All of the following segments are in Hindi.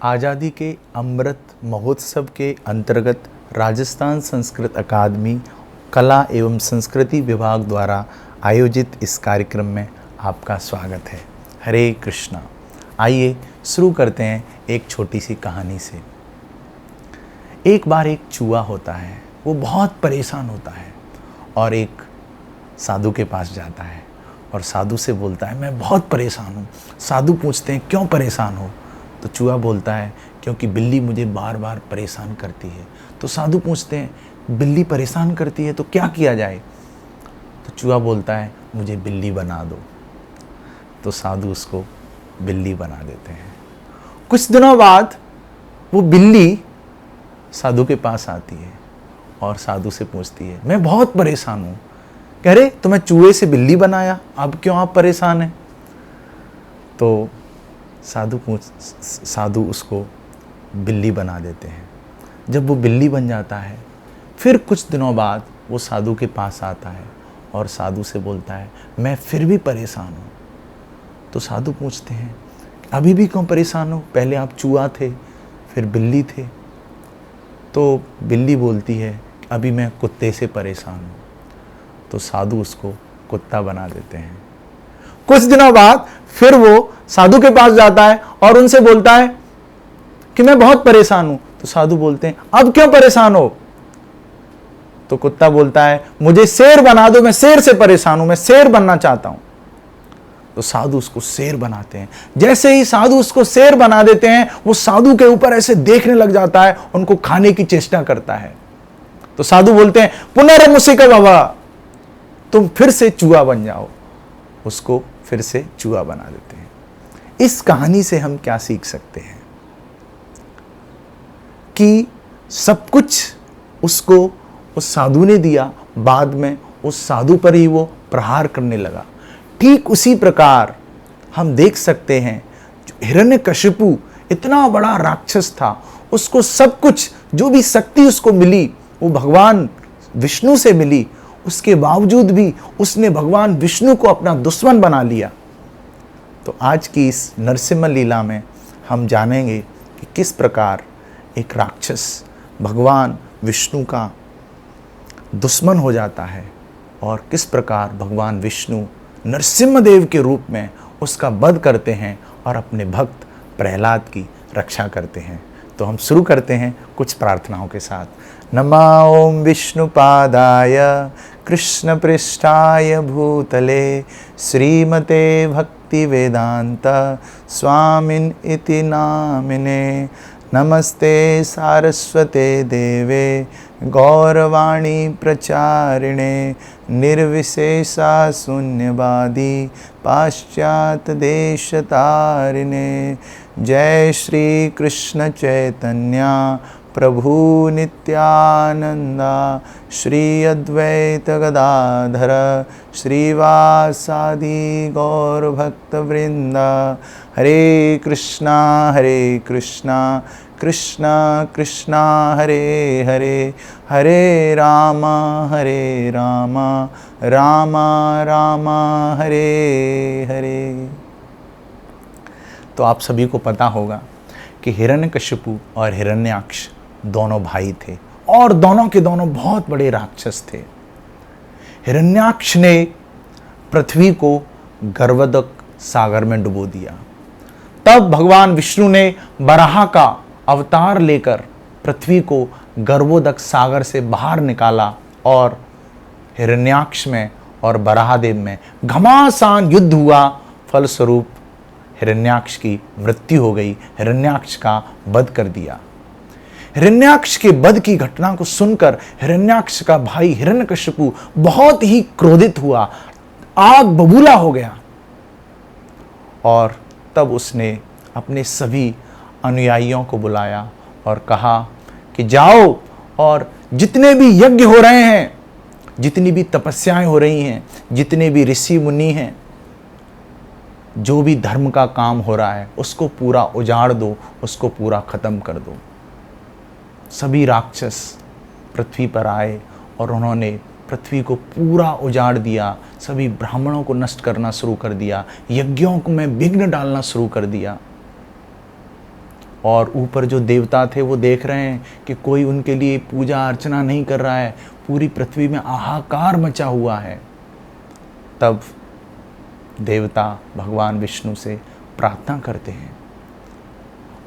आज़ादी के अमृत महोत्सव के अंतर्गत राजस्थान संस्कृत अकादमी कला एवं संस्कृति विभाग द्वारा आयोजित इस कार्यक्रम में आपका स्वागत है। हरे कृष्णा। आइए शुरू करते हैं एक छोटी सी कहानी से। एक बार एक चूहा होता है, वो बहुत परेशान होता है और एक साधु के पास जाता है और साधु से बोलता है मैं बहुत परेशान हूँ। साधु पूछते हैं क्यों परेशान हो? तो चूहा बोलता है क्योंकि बिल्ली मुझे बार बार परेशान करती है। तो साधु पूछते हैं बिल्ली परेशान करती है तो क्या किया जाए? तो चूहा बोलता है मुझे बिल्ली बना दो। तो साधु उसको बिल्ली बना देते हैं। कुछ दिनों बाद वो बिल्ली साधु के पास आती है और साधु से पूछती है मैं बहुत परेशान हूँ। कह रहे तुम्हें चूहे से बिल्ली बनाया, अब क्यों आप परेशान हैं? तो साधु उसको बिल्ली बना देते हैं। जब वो बिल्ली बन जाता है फिर कुछ दिनों बाद वो साधु के पास आता है और साधु से बोलता है मैं फिर भी परेशान हूँ। तो साधु पूछते हैं अभी भी क्यों परेशान हो? पहले आप चूहा थे, फिर बिल्ली थे। तो बिल्ली बोलती है अभी मैं कुत्ते से परेशान हूँ। तो साधु उसको कुत्ता बना देते हैं। कुछ दिनों बाद फिर वो साधु के पास जाता है और उनसे बोलता है कि मैं बहुत परेशान हूं। तो साधु बोलते हैं अब क्यों परेशान हो? तो कुत्ता बोलता है मुझे शेर बना दो, मैं शेर से परेशान हूं, मैं शेर बनना चाहता हूं। तो साधु उसको शेर बनाते हैं। जैसे ही साधु उसको शेर बना देते हैं वो साधु के ऊपर ऐसे देखने लग जाता है, उनको खाने की चेष्टा करता है। तो साधु बोलते हैं पुनर्मुसिक बाबा, तुम फिर से चूहा बन जाओ। उसको फिर से चूहा बना देते हैं। इस कहानी से हम क्या सीख सकते हैं कि सब कुछ उसको उस साधु ने दिया, बाद में उस साधु पर ही वो प्रहार करने लगा। ठीक उसी प्रकार हम देख सकते हैं जो हिरण्यकशिपु इतना बड़ा राक्षस था, उसको सब कुछ जो भी शक्ति उसको मिली वो भगवान विष्णु से मिली, उसके बावजूद भी उसने भगवान विष्णु को अपना दुश्मन बना लिया। तो आज की इस नरसिम्हा लीला में हम जानेंगे कि किस प्रकार एक राक्षस भगवान विष्णु का दुश्मन हो जाता है और किस प्रकार भगवान विष्णु नरसिम्हदेव के रूप में उसका वध करते हैं और अपने भक्त प्रहलाद की रक्षा करते हैं। तो हम शुरू करते हैं कुछ प्रार्थनाओं के साथ। नमा ओम विष्णुपादाय कृष्ण पृष्ठाय भूतले श्रीमते भक्ति वेदांत स्वामिन इति नामिने नमस्ते सारस्वते देवे गौरवाणी प्रचारिणे निर्विशेषा शून्यवादी पाश्चात्य देशतारिणे। जय श्री कृष्ण चैतन्य प्रभु नित्यानंदा श्री अद्वैत गदाधर श्रीवासादि गौर भक्त वृंदा। हरे कृष्णा कृष्णा कृष्णा हरे हरे, हरे राम राम राम हरे हरे। तो आप सभी को पता होगा कि हिरण्यकशिपु और हिरण्याक्ष दोनों भाई थे और दोनों के दोनों बहुत बड़े राक्षस थे। हिरण्याक्ष ने पृथ्वी को गर्वदक सागर में डुबो दिया। तब भगवान विष्णु ने वराह का अवतार लेकर पृथ्वी को गर्वोदक सागर से बाहर निकाला और हिरण्याक्ष में और वराहदेव में घमासान युद्ध हुआ। फलस्वरूप हिरण्याक्ष की मृत्यु हो गई, हिरण्याक्ष का वध कर दिया। हिरण्याक्ष के वध की घटना को सुनकर हिरण्याक्ष का भाई हिरण्यकशिपु बहुत ही क्रोधित हुआ, आग बबूला हो गया और तब उसने अपने सभी अनुयायियों को बुलाया और कहा कि जाओ और जितने भी यज्ञ हो रहे हैं, जितनी भी तपस्याएं हो रही हैं, जितने भी ऋषि मुनि हैं, जो भी धर्म का काम हो रहा है उसको पूरा उजाड़ दो, उसको पूरा खत्म कर दो। सभी राक्षस पृथ्वी पर आए और उन्होंने पृथ्वी को पूरा उजाड़ दिया, सभी ब्राह्मणों को नष्ट करना शुरू कर दिया, यज्ञों में विघ्न डालना शुरू कर दिया। और ऊपर जो देवता थे वो देख रहे हैं कि कोई उनके लिए पूजा अर्चना नहीं कर रहा है, पूरी पृथ्वी में हाहाकार मचा हुआ है। तब देवता भगवान विष्णु से प्रार्थना करते हैं।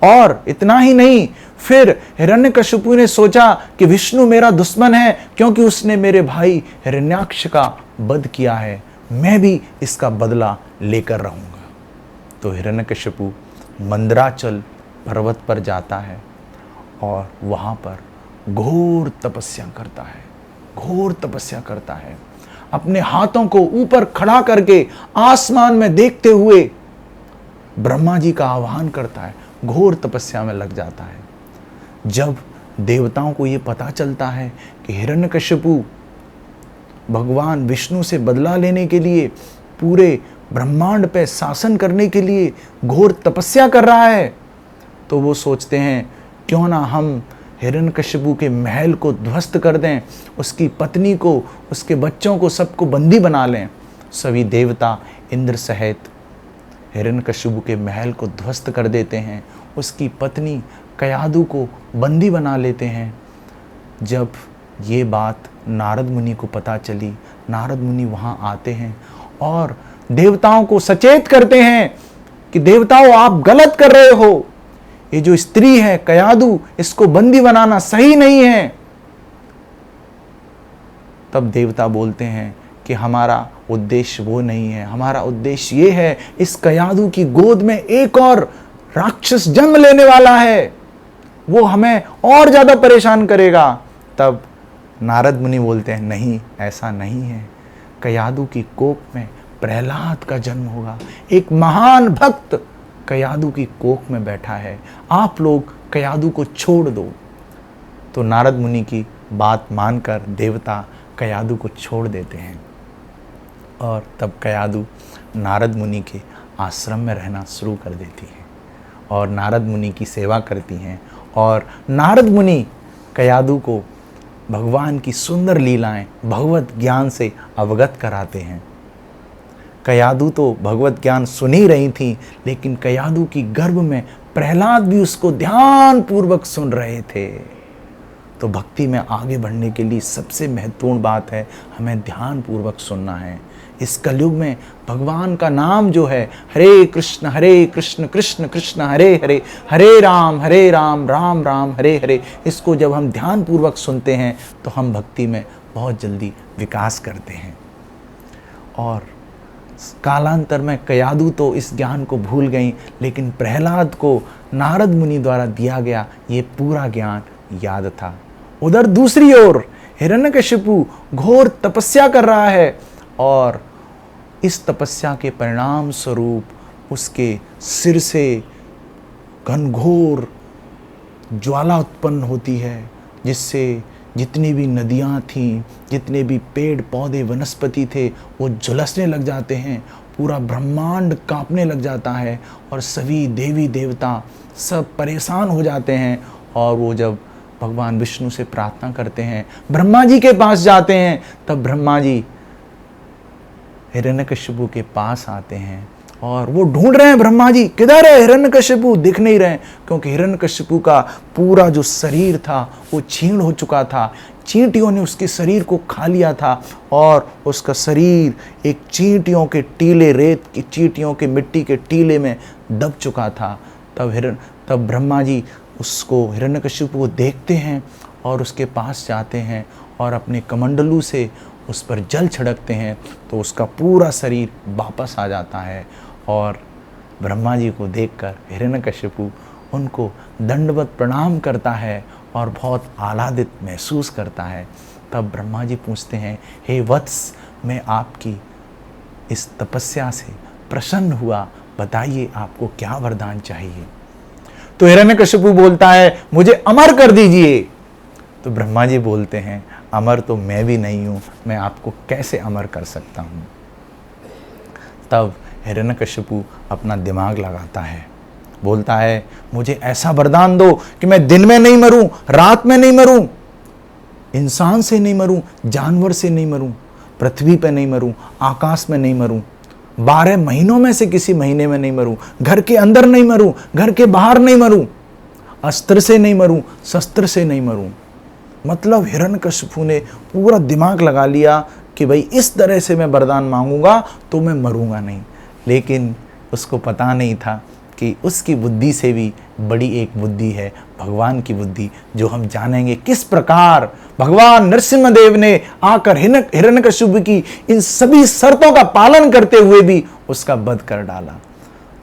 और इतना ही नहीं, फिर हिरण्यकशिपु ने सोचा कि विष्णु मेरा दुश्मन है, क्योंकि उसने मेरे भाई हिरण्याक्ष का वध किया है, मैं भी इसका बदला लेकर रहूंगा। तो हिरण्यकशिपु मंदराचल पर्वत पर जाता है और वहां पर घोर तपस्या करता है, घोर तपस्या करता है। अपने हाथों को ऊपर खड़ा करके आसमान में देखते हुए ब्रह्मा जी का आह्वान करता है, घोर तपस्या में लग जाता है। जब देवताओं को यह पता चलता है कि हिरण्यकशिपु भगवान विष्णु से बदला लेने के लिए, पूरे ब्रह्मांड पे शासन करने के लिए घोर तपस्या कर रहा है, तो वो सोचते हैं क्यों ना हम हिरण्यकशिपु के महल को ध्वस्त कर दें, उसकी पत्नी को, उसके बच्चों को, सबको बंदी बना लें। सभी देवता इंद्र सहित हिरण्यकशिपु के महल को ध्वस्त कर देते हैं, उसकी पत्नी कयादु को बंदी बना लेते हैं। जब ये बात नारद मुनि को पता चली, नारद मुनि वहाँ आते हैं और देवताओं को सचेत करते हैं कि देवताओं आप गलत कर रहे हो, ये जो स्त्री है कयादु, इसको बंदी बनाना सही नहीं है। तब देवता बोलते हैं कि हमारा उद्देश्य वो नहीं है, हमारा उद्देश्य ये है, इस कयादु की गोद में एक और राक्षस जन्म लेने वाला है, वो हमें और ज्यादा परेशान करेगा। तब नारद मुनि बोलते हैं नहीं, ऐसा नहीं है, कयादु की कोख में प्रहलाद का जन्म होगा, एक महान भक्त कयादु की कोख में बैठा है, आप लोग कयादु को छोड़ दो। तो नारद मुनि की बात मानकर देवता कयादु को छोड़ देते हैं और तब कयादु नारद मुनि के आश्रम में रहना शुरू कर देती है और नारद मुनि की सेवा करती हैं। और नारद मुनि कयादु को भगवान की सुंदर लीलाएं, भगवत ज्ञान से अवगत कराते हैं। कयादु तो भगवत ज्ञान सुन ही रही थी, लेकिन कयादु की गर्भ में प्रहलाद भी उसको ध्यान पूर्वक सुन रहे थे। तो भक्ति में आगे बढ़ने के लिए सबसे महत्वपूर्ण बात है, हमें ध्यान पूर्वक सुनना है। इस कलयुग में भगवान का नाम जो है हरे कृष्ण कृष्ण कृष्ण हरे हरे, हरे राम राम राम हरे हरे, इसको जब हम ध्यान पूर्वक सुनते हैं तो हम भक्ति में बहुत जल्दी विकास करते हैं। और कालांतर में कयादु तो इस ज्ञान को भूल गई, लेकिन प्रहलाद को नारद मुनि द्वारा दिया गया ये पूरा ज्ञान याद था। उधर दूसरी ओर हिरण्यकशिपु घोर तपस्या कर रहा है और इस तपस्या के परिणाम स्वरूप उसके सिर से घनघोर ज्वाला उत्पन्न होती है, जिससे जितनी भी नदियाँ थीं, जितने भी पेड़ पौधे वनस्पति थे, वो झुलसने लग जाते हैं, पूरा ब्रह्मांड कांपने लग जाता है और सभी देवी देवता सब परेशान हो जाते हैं। और वो जब भगवान विष्णु से प्रार्थना करते हैं, ब्रह्मा जी के पास जाते हैं, तब ब्रह्मा जी हिरण्यकशिपु के पास आते हैं और वो ढूंढ रहे हैं, ब्रह्मा जी किधर है हिरण्यकशिपु, दिख नहीं रहे, क्योंकि हिरण्यकशिपु का पूरा जो शरीर था वो छीण हो चुका था, चींटियों ने उसके शरीर को खा लिया था और उसका शरीर एक चींटियों के टीले, रेत की चींटियों के मिट्टी के टीले में दब चुका था। तब ब्रह्मा जी उसको, हिरण्यकशिपु को देखते हैं और उसके पास जाते हैं और अपने कमंडलू से उस पर जल छिड़कते हैं, तो उसका पूरा शरीर वापस आ जाता है। और ब्रह्मा जी को देखकर हिरण्यकशिपु उनको दंडवत प्रणाम करता है और बहुत आह्लादित महसूस करता है। तब ब्रह्मा जी पूछते हैं, हे वत्स, मैं आपकी इस तपस्या से प्रसन्न हुआ, बताइए आपको क्या वरदान चाहिए। तो हिरण्यकशिपु बोलता है, मुझे अमर कर दीजिए। तो ब्रह्मा जी बोलते हैं, अमर तो मैं भी नहीं हूँ, मैं आपको कैसे अमर कर सकता हूँ। तब हिरण्यकशिपु अपना दिमाग लगाता है, बोलता है, मुझे ऐसा वरदान दो कि मैं दिन में नहीं मरूं, रात में नहीं मरूं, इंसान से नहीं मरूं, जानवर से नहीं मरूं, पृथ्वी पे नहीं मरूं, आकाश में नहीं मरूं, 12 महीनों में से किसी महीने में नहीं मरूं, घर के अंदर नहीं मरूं, घर के बाहर नहीं मरूं, अस्त्र से नहीं मरूं, शस्त्र से नहीं मरूं। मतलब हिरण्यकशिपु ने पूरा दिमाग लगा लिया कि भाई इस तरह से मैं वरदान मांगूंगा तो मैं मरूंगा नहीं। लेकिन उसको पता नहीं था कि उसकी बुद्धि से भी बड़ी एक बुद्धि है, भगवान की बुद्धि, जो हम जानेंगे किस प्रकार भगवान नरसिम्हदेव ने आकर हिरण्यकशिपु की इन सभी शर्तों का पालन करते हुए भी उसका वध कर डाला।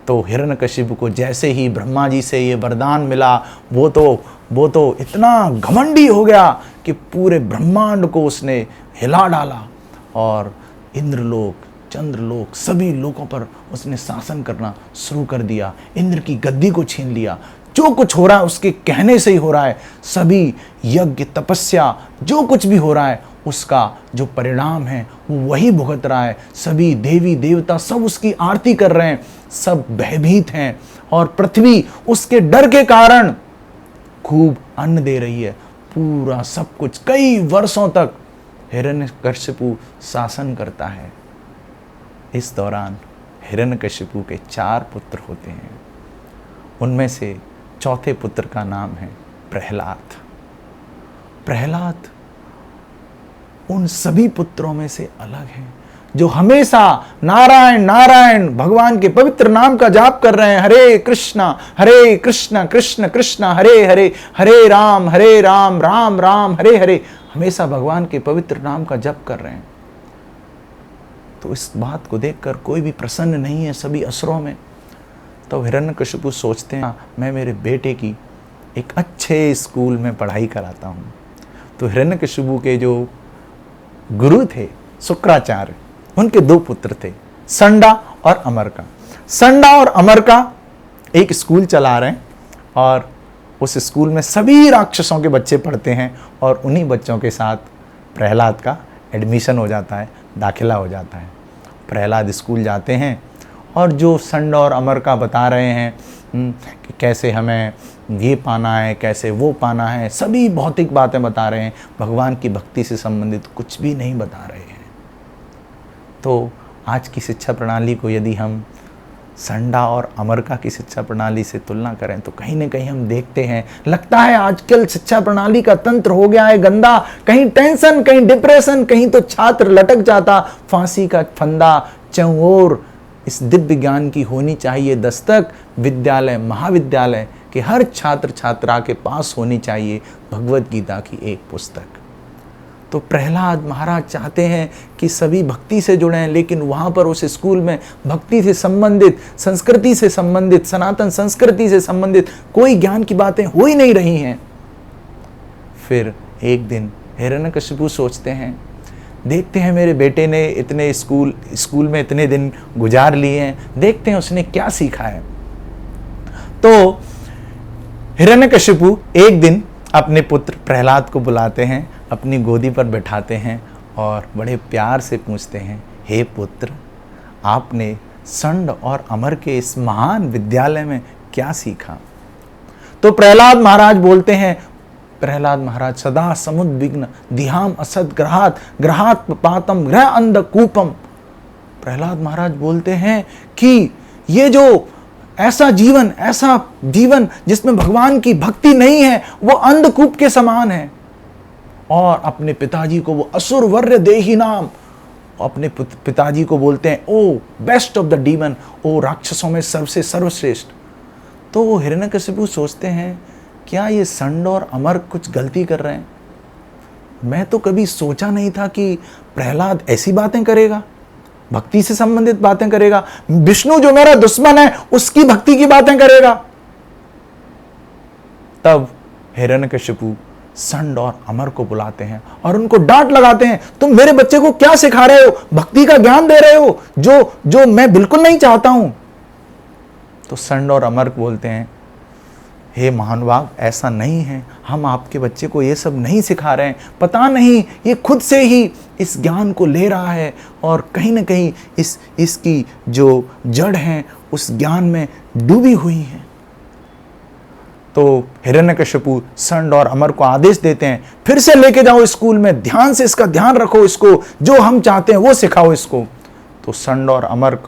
तो हिरण्यकशिपु को जैसे ही ब्रह्मा जी से ये वरदान मिला, वो तो इतना घमंडी हो गया कि पूरे ब्रह्मांड को उसने हिला डाला और इंद्रलोक, चंद्रलोक, सभी लोकों पर उसने शासन करना शुरू कर दिया। इंद्र की गद्दी को छीन लिया। जो कुछ हो रहा है उसके कहने से ही हो रहा है। सभी यज्ञ, तपस्या, जो कुछ भी हो रहा है उसका जो परिणाम है वो वही भुगत रहा है। सभी देवी देवता सब उसकी आरती कर रहे हैं, सब भयभीत हैं और पृथ्वी उसके डर के कारण खूब अन्न दे रही है। पूरा सब कुछ कई वर्षों तक हिरण्यकशिपु शासन करता है। इस दौरान हिरण्यकशिपु के 4 पुत्र होते हैं। उनमें से चौथे पुत्र का नाम है प्रहलाद। प्रहलाद उन सभी पुत्रों में से अलग है, जो हमेशा नारायण नारायण भगवान के पवित्र नाम का जाप कर रहे हैं। हरे कृष्णा कृष्ण कृष्ण हरे हरे, हरे राम राम राम हरे हरे। हमेशा भगवान के पवित्र नाम का जप कर रहे हैं। तो इस बात को देखकर कोई भी प्रसन्न नहीं है सभी असुरों में। तो हिरण्यकशिपु सोचते हैं मैं मेरे बेटे की एक अच्छे स्कूल में पढ़ाई कराता हूँ। तो हिरण्यकशिपु के जो गुरु थे शुक्राचार्य, उनके 2 पुत्र थे, संडा और अमरका। संडा और अमरका एक स्कूल चला रहे हैं और उस स्कूल में सभी राक्षसों के बच्चे पढ़ते हैं और उन्हीं बच्चों के साथ प्रहलाद का एडमिशन हो जाता है, दाखिला हो जाता है। प्रहलाद स्कूल जाते हैं और जो संडा और अमरका बता रहे हैं कि कैसे हमें ये पाना है, कैसे वो पाना है, सभी भौतिक बातें बता रहे हैं, भगवान की भक्ति से संबंधित कुछ भी नहीं बता रहे हैं। तो आज की शिक्षा प्रणाली को यदि हम संडा और अमरका की शिक्षा प्रणाली से तुलना करें तो कहीं ना कहीं हम देखते हैं, लगता है आजकल शिक्षा प्रणाली का तंत्र हो गया है गंदा। कहीं टेंशन, कहीं डिप्रेशन, कहीं तो छात्र लटक जाता, फांसी का फंदा चौर। इस दिव्य ज्ञान की होनी चाहिए दस्तक। विद्यालय, महाविद्यालय के हर छात्र छात्रा के पास होनी चाहिए भगवत गीता की एक पुस्तक। तो प्रहलाद महाराज चाहते हैं कि सभी भक्ति से जुड़े हैं, लेकिन वहाँ पर उस स्कूल में भक्ति से संबंधित, संस्कृति से संबंधित, सनातन संस्कृति से संबंधित कोई ज्ञान की बातें हो ही नहीं रही हैं। फिर एक दिन हिरण्यकशिपु सोचते हैं, देखते हैं मेरे बेटे ने इतने स्कूल में इतने दिन गुजार लिए हैं, देखते हैं उसने क्या सीखा है। तो हिरण्यकशिपु एक दिन अपने पुत्र प्रहलाद को बुलाते हैं, अपनी गोदी पर बैठाते हैं और बड़े प्यार से पूछते हैं, हे पुत्र, आपने संड और अमर के इस महान विद्यालय में क्या सीखा? तो प्रहलाद महाराज बोलते हैं, प्रहलाद महाराज सदा समुद्विग्न दिहाम असद ग्रहात पातम ग्रह अंधकूपम। प्रहलाद महाराज बोलते हैं कि ये जो ऐसा जीवन जिसमें भगवान की भक्ति नहीं है वो अंधकूप के समान है। और अपने पिताजी को वो असुर वर्य देही नाम, अपने पिताजी को बोलते हैं ओ बेस्ट ऑफ द डीमन, ओ राक्षसों में सबसे सर्वश्रेष्ठ। तो वो हिरण्यकशिपु सोचते हैं, क्या ये संड और अमर कुछ गलती कर रहे हैं? मैं तो कभी सोचा नहीं था कि प्रहलाद ऐसी बातें करेगा, भक्ति से संबंधित बातें करेगा। विष्णु जो मेरा दुश्मन है उसकी भक्ति की बातें करेगा। तब हिरण्यकशिपु संड और अमर को बुलाते हैं और उनको डांट लगाते हैं, तुम मेरे बच्चे को क्या सिखा रहे हो, भक्ति का ज्ञान दे रहे हो जो मैं बिल्कुल नहीं चाहता हूं। तो संड और अमर बोलते हैं, हे महानुभाव, ऐसा नहीं है, हम आपके बच्चे को ये सब नहीं सिखा रहे हैं, पता नहीं ये खुद से ही इस ज्ञान को ले रहा है और कहीं ना कहीं इसकी जो जड़ है उस ज्ञान में डूबी हुई है। तो हिरण्यकशिपु संड और अमर को आदेश देते हैं, फिर से लेके जाओ स्कूल में, ध्यान से इसका ध्यान रखो, इसको जो हम चाहते हैं वो सिखाओ इसको। तो संड और अमर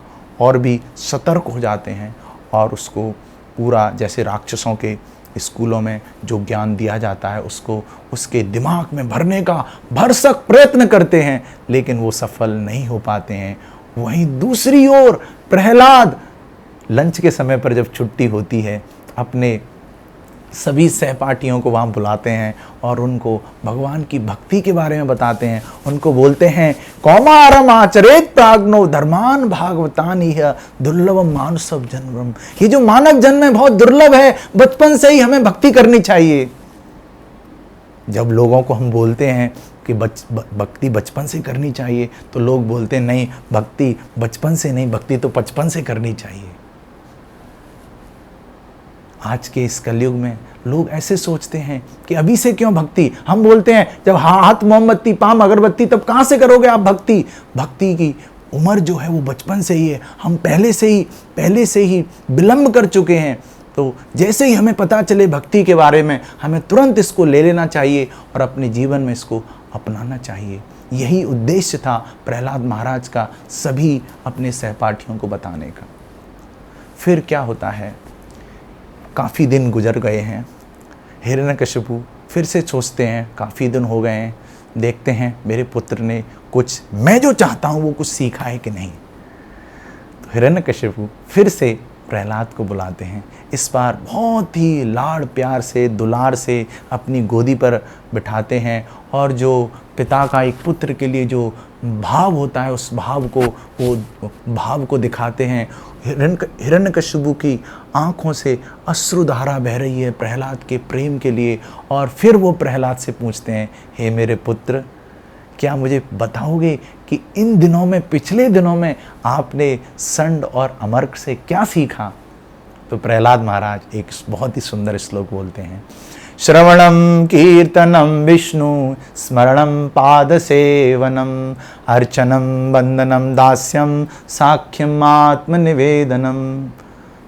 और भी सतर्क हो जाते हैं और उसको पूरा जैसे राक्षसों के स्कूलों में जो ज्ञान दिया जाता है उसको उसके दिमाग में भरने का भरसक प्रयत्न करते हैं, लेकिन वो सफल नहीं हो पाते हैं। वहीं दूसरी ओर प्रहलाद लंच के समय पर जब छुट्टी होती है, अपने सभी सहपाठियों को वहाँ बुलाते हैं और उनको भगवान की भक्ति के बारे में बताते हैं। उनको बोलते हैं, कौमारम आचरेत प्राज्ञो धर्मान भागवतान यह दुर्लभम मानुषव जन्मम। ये जो मानव जन्म है बहुत दुर्लभ है, बचपन से ही हमें भक्ति करनी चाहिए। जब लोगों को हम बोलते हैं कि भक्ति बचपन से करनी चाहिए, तो लोग बोलते हैं नहीं, भक्ति बचपन से नहीं, भक्ति तो 55 से करनी चाहिए। आज के इस कलयुग में लोग ऐसे सोचते हैं कि अभी से क्यों भक्ति। हम बोलते हैं जब हाथ मोमबत्ती पाम अगरबत्ती, तब कहाँ से करोगे आप भक्ति। भक्ति की उम्र जो है वो बचपन से ही है। हम पहले से ही विलंब कर चुके हैं। तो जैसे ही हमें पता चले भक्ति के बारे में, हमें तुरंत इसको ले लेना चाहिए और अपने जीवन में इसको अपनाना चाहिए। यही उद्देश्य था प्रहलाद महाराज का सभी अपने सहपाठियों को बताने का। फिर क्या होता है, काफ़ी दिन गुजर गए हैं। हिरण्यकशिपु फिर से सोचते हैं, काफ़ी दिन हो गए हैं, देखते हैं मेरे पुत्र ने कुछ मैं जो चाहता हूँ वो कुछ सीखा है कि नहीं। तो हिरण्यकशिपु फिर से प्रहलाद को बुलाते हैं। इस बार बहुत ही लाड़ प्यार से, दुलार से अपनी गोदी पर बिठाते हैं और जो पिता का एक पुत्र के लिए जो भाव होता है, उस भाव को दिखाते हैं। हिरण्यकशिपु की आंखों से अश्रुधारा बह रही है प्रहलाद के प्रेम के लिए। और फिर वो प्रहलाद से पूछते हैं, हे मेरे पुत्र, क्या मुझे बताओगे कि इन दिनों में, पिछले दिनों में आपने संड और अमर्क से क्या सीखा। तो प्रहलाद महाराज एक बहुत ही सुंदर श्लोक बोलते हैं, श्रवणम कीर्तनम विष्णु स्मरणम पाद सेवनम अर्चनम वंदनम दास्यम साख्यम आत्मनिवेदनम।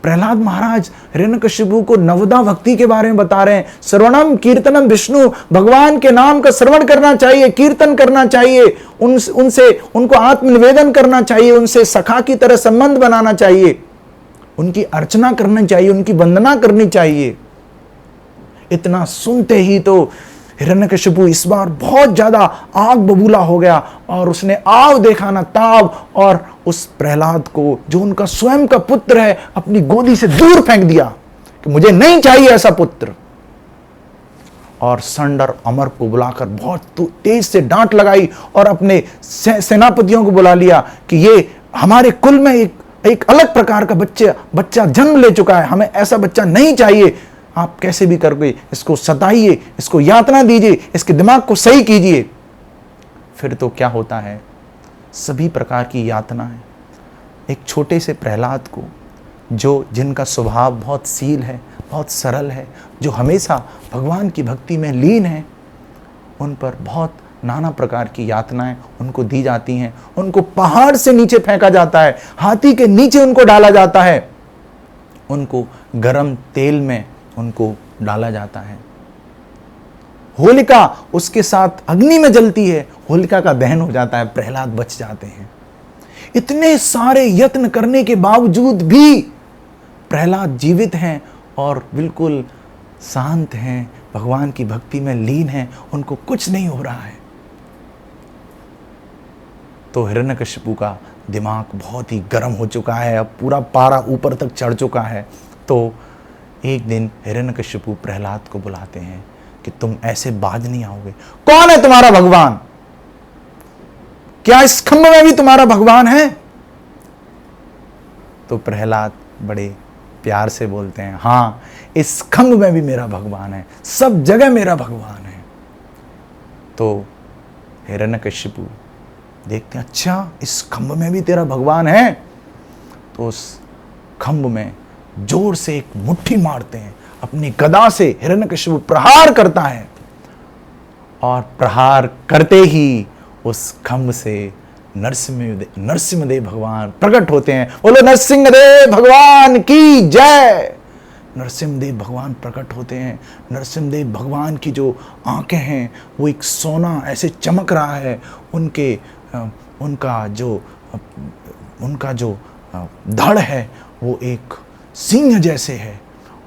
प्रहलाद महाराज हिरण्यकशिपु को नवदा भक्ति के बारे में बता रहे हैं। श्रवणम कीर्तनम विष्णु, भगवान के नाम का श्रवण करना चाहिए, कीर्तन करना चाहिए, उनको आत्मनिवेदन करना चाहिए, उनसे सखा की तरह संबंध बनाना चाहिए, उनकी अर्चना करनी चाहिए, उनकी वंदना करनी चाहिए। इतना सुनते ही तो हिरण्यकशिपु इस बार बहुत ज्यादा आग बबूला हो गया और उसने आव देखा ना ताव, और उस प्रहलाद को, जो उनका स्वयं का पुत्र है, अपनी गोदी से दूर फेंक दिया कि मुझे नहीं चाहिए ऐसा पुत्र। और संड और अमर को बुलाकर बहुत तेज से डांट लगाई और अपने सेनापतियों को बुला लिया कि ये हमारे कुल में एक अलग प्रकार का बच्चा जन्म ले चुका है, हमें ऐसा बच्चा नहीं चाहिए। आप कैसे भी करके इसको सताइए, इसको यातना दीजिए, इसके दिमाग को सही कीजिए। फिर तो क्या होता है, सभी प्रकार की यातना है। एक छोटे से प्रहलाद को, जिनका स्वभाव बहुत शील है, बहुत सरल है, जो हमेशा भगवान की भक्ति में लीन है, उन पर बहुत नाना प्रकार की यातनाएं उनको दी जाती हैं। उनको पहाड़ से नीचे फेंका जाता है, हाथी के नीचे उनको डाला जाता है, उनको गर्म तेल में उनको डाला जाता है। होलिका उसके साथ अग्नि में जलती है, होलिका का दहन हो जाता है, प्रहलाद बच जाते हैं। इतने सारे यत्न करने के बावजूद भी प्रहलाद जीवित हैं और बिल्कुल शांत हैं, भगवान की भक्ति में लीन हैं, उनको कुछ नहीं हो रहा है। तो हिरण्यकशिपु का दिमाग बहुत ही गर्म हो चुका है, अब पूरा पारा ऊपर तक चढ़ चुका है। तो एक दिन हिरण्यकशिपु प्रहलाद को बुलाते हैं कि तुम ऐसे बाज नहीं आओगे, कौन है तुम्हारा भगवान, क्या इस खंभ में भी तुम्हारा भगवान है। तो प्रहलाद बड़े प्यार से बोलते हैं, हाँ, इस खंभ में भी मेरा भगवान है, सब जगह मेरा भगवान है। तो हिरण्यकशिपु देखते हैं, अच्छा, इस खंभ में भी तेरा भगवान है। तो उस खंभ में जोर से एक मुट्ठी मारते हैं, अपनी गदा से हिरण्यकशिपु प्रहार करता है और प्रहार करते ही उस खंभ से नरसिंहदेव भगवान प्रकट होते हैं। बोलो नरसिंहदेव भगवान की जय। नरसिंहदेव भगवान प्रकट होते हैं। नरसिंहदेव भगवान की जो आंखें हैं वो एक सोना ऐसे चमक रहा है, उनका जो धड़ है वो एक सिंह जैसे है,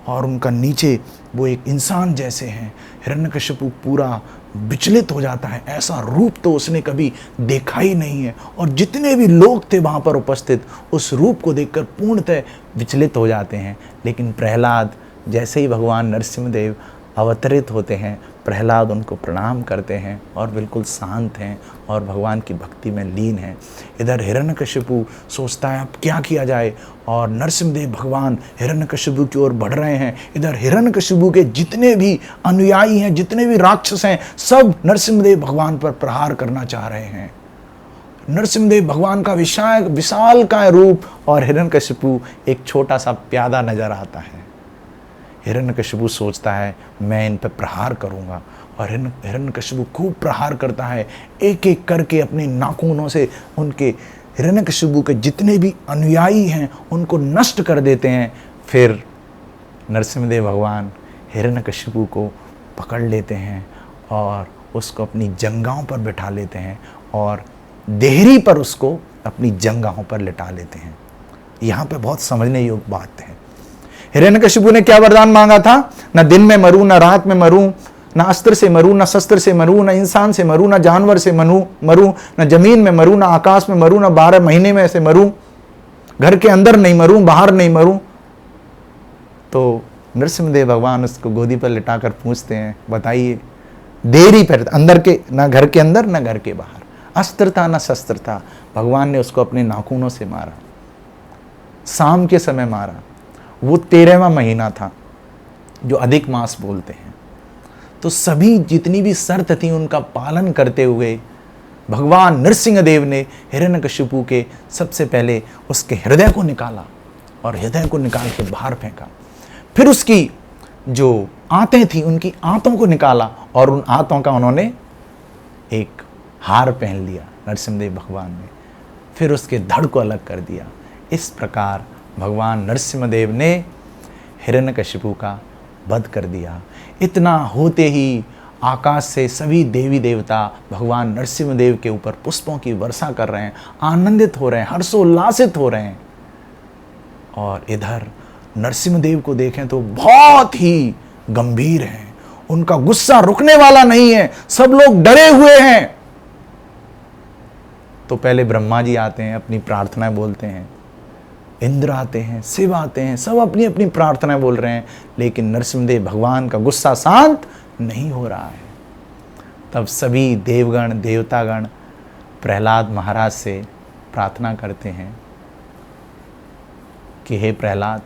और उनका नीचे वो एक इंसान जैसे हैं। हिरण्यकशिपु पूरा विचलित हो जाता है, ऐसा रूप तो उसने कभी देखा ही नहीं है। और जितने भी लोग थे वहाँ पर उपस्थित उस रूप को देखकर पूर्णतः विचलित हो जाते हैं। लेकिन प्रहलाद, जैसे ही भगवान नरसिंहदेव अवतरित होते हैं, प्रहलाद उनको प्रणाम करते हैं और बिल्कुल शांत हैं और भगवान की भक्ति में लीन हैं। इधर हिरण्यकशिपु सोचता है अब क्या किया जाए, और नरसिंहदेव भगवान हिरण्यकशिपु की ओर बढ़ रहे हैं। इधर हिरण्यकशिपु के जितने भी अनुयायी हैं, जितने भी राक्षस हैं, सब नरसिंहदेव भगवान पर प्रहार करना चाह रहे हैं। नरसिंहदेव भगवान का विशाल का रूप और हिरण्यकशिपु एक छोटा सा प्यादा नजर आता है। हिरण्यकशिपु सोचता है मैं इन पर प्रहार करूंगा, और हिरण्यकशिपु खूब प्रहार करता है, एक एक करके अपने नाखूनों से उनके हिरण्यकशिपु के जितने भी अनुयायी हैं उनको नष्ट कर देते हैं। फिर नरसिंहदेव भगवान हिरण्यकशिपु को पकड़ लेते हैं और उसको अपनी जंघाओं पर बिठा लेते हैं और देहरी पर उसको अपनी जंघाओं पर लिटा लेते हैं। यहाँ पे बहुत समझने योग्य बात है। हिरण्यकशिपु ने क्या वरदान मांगा था? न दिन में मरूं, न रात में मरूं, न अस्त्र से मरूं, न शस्त्र से मरूं, न इंसान से मरूं, न जानवर से मरूं, न जमीन में मरूं, न आकाश में मरूं, न 12 महीने में से मरूं, घर के अंदर नहीं मरूं, बाहर नहीं मरूं। तो नरसिंहदेव भगवान उसको गोदी पर लिटाकर पूछते हैं, बताइए, देरी पर, अंदर के, न घर के अंदर न घर के बाहर, अस्त्र था न शस्त्र था। भगवान ने उसको अपने नाखूनों से मारा, शाम के समय मारा। वो 13वां महीना था जो अधिक मास बोलते हैं। तो सभी जितनी भी शर्त थी उनका पालन करते हुए भगवान नरसिंहदेव ने हिरण्यकशिपु के सबसे पहले उसके हृदय को निकाला और हृदय को निकाल के बाहर फेंका। फिर उसकी जो आंतें थी उनकी आंतों को निकाला और उन आंतों का उन्होंने एक हार पहन लिया नरसिंहदेव भगवान ने। फिर उसके धड़ को अलग कर दिया। इस प्रकार भगवान नरसिंहदेव ने हिरण्यकशिपु का वध कर दिया। इतना होते ही आकाश से सभी देवी देवता भगवान नरसिंहदेव के ऊपर पुष्पों की वर्षा कर रहे हैं, आनंदित हो रहे हैं, हर्षोल्लासित हो रहे हैं। और इधर नरसिंहदेव को देखें तो बहुत ही गंभीर हैं, उनका गुस्सा रुकने वाला नहीं है, सब लोग डरे हुए हैं। तो पहले ब्रह्मा जी आते हैं, अपनी प्रार्थनाएं बोलते हैं, इंद्र आते हैं, शिव आते हैं, सब अपनी अपनी प्रार्थनाएं बोल रहे हैं, लेकिन नरसिंहदेव भगवान का गुस्सा शांत नहीं हो रहा है। तब सभी देवगण देवतागण प्रहलाद महाराज से प्रार्थना करते हैं कि हे प्रहलाद,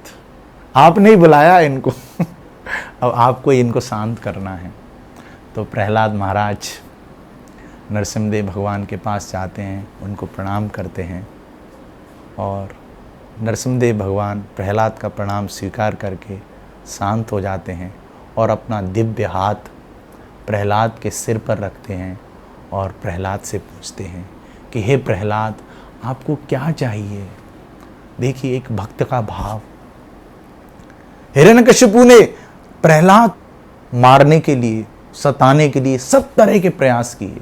आपने ही बुलाया इनको अब आपको इनको शांत करना है। तो प्रहलाद महाराज नरसिंहदेव भगवान के पास जाते हैं, उनको प्रणाम करते हैं और नरसिंहदेव भगवान प्रहलाद का प्रणाम स्वीकार करके शांत हो जाते हैं और अपना दिव्य हाथ प्रहलाद के सिर पर रखते हैं और प्रहलाद से पूछते हैं कि हे प्रहलाद, आपको क्या चाहिए। देखिए एक भक्त का भाव। हिरण्यकशिपु ने प्रहलाद मारने के लिए, सताने के लिए सब तरह के प्रयास किए,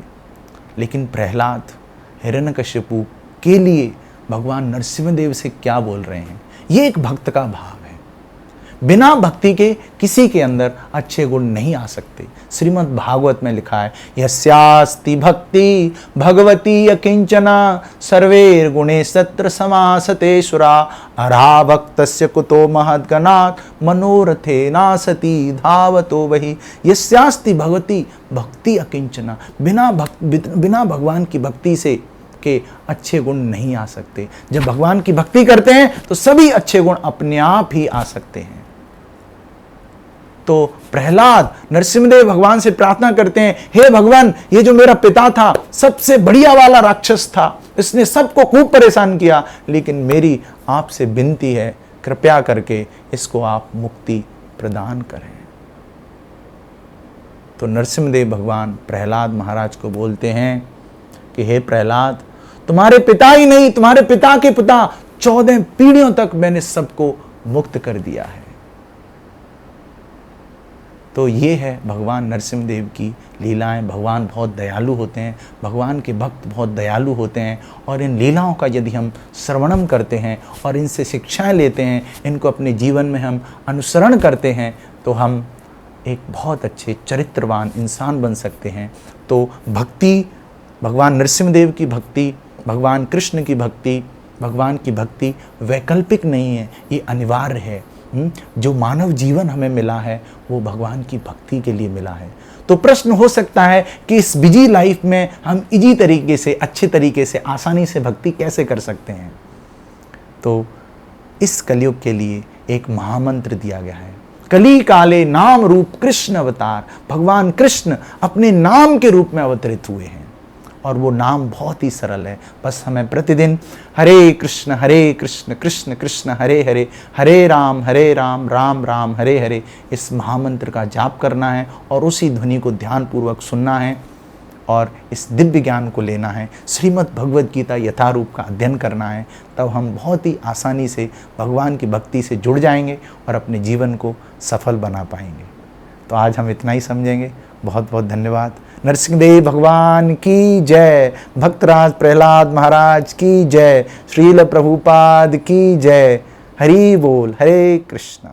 लेकिन प्रहलाद हिरण्यकशिपु के लिए भगवान नरसिंहदेव से क्या बोल रहे हैं, ये एक भक्त का भाव है। बिना भक्ति के किसी के अंदर अच्छे गुण नहीं आ सकते। श्रीमद् भागवत में लिखा है, यस्यास्ति भक्ति भगवती अकिंचना सर्वेर गुणे सत्र समासते सुरा अरा भक्तस्य कुतो महद्गणात् मनोरथे नासति धावतो वही। यस्यास्ति भगवती भक्ति अकिंचना, बिना भगवान की भक्ति से के अच्छे गुण नहीं आ सकते। जब भगवान की भक्ति करते हैं तो सभी अच्छे गुण अपने आप ही आ सकते हैं। तो प्रहलाद नरसिंहदेव भगवान से प्रार्थना करते हैं, हे भगवान, ये जो मेरा पिता था सबसे बढ़िया वाला राक्षस था, इसने सबको खूब परेशान किया, लेकिन मेरी आपसे विनती है, कृपया करके इसको आप मुक्ति प्रदान करें। तो नरसिंहदेव भगवान प्रहलाद महाराज को बोलते हैं कि हे प्रहलाद, तुम्हारे पिता ही नहीं, तुम्हारे पिता के पिता 14 पीढ़ियों तक मैंने सबको मुक्त कर दिया है। तो ये है भगवान नरसिंह देव की लीलाएं। भगवान बहुत दयालु होते हैं, भगवान के भक्त बहुत दयालु होते हैं, और इन लीलाओं का यदि हम श्रवणम करते हैं और इनसे शिक्षाएं लेते हैं, इनको अपने जीवन में हम अनुसरण करते हैं, तो हम एक बहुत अच्छे चरित्रवान इंसान बन सकते हैं। तो भक्ति, भगवान नरसिंह देव की भक्ति, भगवान कृष्ण की भक्ति, भगवान की भक्ति वैकल्पिक नहीं है, ये अनिवार्य है। जो मानव जीवन हमें मिला है वो भगवान की भक्ति के लिए मिला है। तो प्रश्न हो सकता है कि इस बिजी लाइफ में हम इजी तरीके से, अच्छे तरीके से, आसानी से भक्ति कैसे कर सकते हैं। तो इस कलयुग के लिए एक महामंत्र दिया गया है, कली काले नाम रूप कृष्ण अवतार। भगवान कृष्ण अपने नाम के रूप में अवतरित हुए हैं, और वो नाम बहुत ही सरल है। बस हमें प्रतिदिन हरे कृष्ण कृष्ण कृष्ण हरे हरे, हरे राम राम राम हरे हरे, इस महामंत्र का जाप करना है और उसी ध्वनि को ध्यानपूर्वक सुनना है और इस दिव्य ज्ञान को लेना है। श्रीमद् भगवद गीता यथारूप का अध्ययन करना है, तब हम बहुत ही आसानी से भगवान की भक्ति से जुड़ जाएंगे और अपने जीवन को सफल बना पाएंगे। तो आज हम इतना ही समझेंगे। बहुत बहुत धन्यवाद। नरसिंहदेव भगवान की जय, भक्तराज प्रहलाद महाराज की जय, श्रील प्रभुपाद की जय। हरि बोल, हरे कृष्ण।